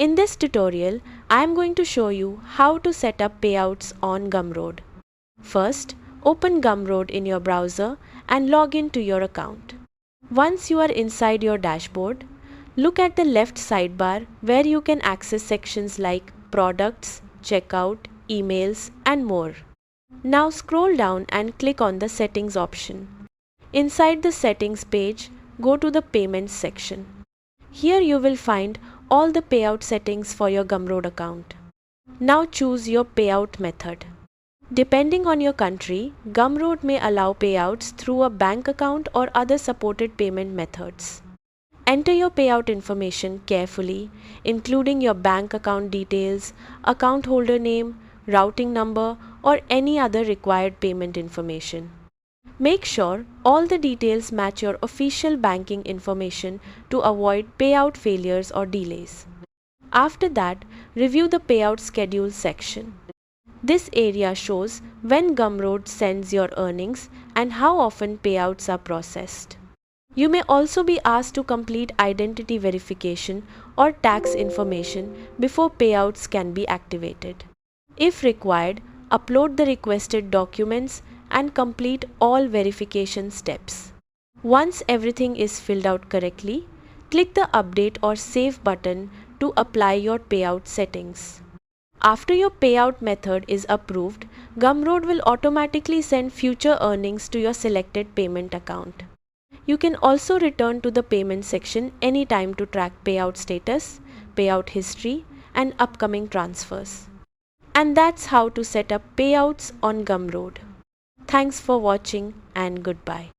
In this tutorial, I am going to show you how to set up payouts on Gumroad. First, open Gumroad in your browser and log in to your account. Once you are inside your dashboard, look at the left sidebar where you can access sections like Products, Checkout, Emails, and more. Now scroll down and click on the Settings option. Inside the Settings page, go to the Payments section. Here you will find all the payout settings for your Gumroad account. Now choose your payout method. Depending on your country, Gumroad may allow payouts through a bank account or other supported payment methods. Enter your payout information carefully, including your bank account details, account holder name, routing number, or any other required payment information. Make sure all the details match your official banking information to avoid payout failures or delays. After that, review the payout schedule section. This area shows when Gumroad sends your earnings and how often payouts are processed. You may also be asked to complete identity verification or tax information before payouts can be activated. If required, upload the requested documents and complete all verification steps. Once everything is filled out correctly, click the Update or Save button to apply your payout settings. After your payout method is approved, Gumroad will automatically send future earnings to your selected payment account. You can also return to the payment section anytime to track payout status, payout history, and upcoming transfers. And that's how to set up payouts on Gumroad. Thanks for watching and goodbye.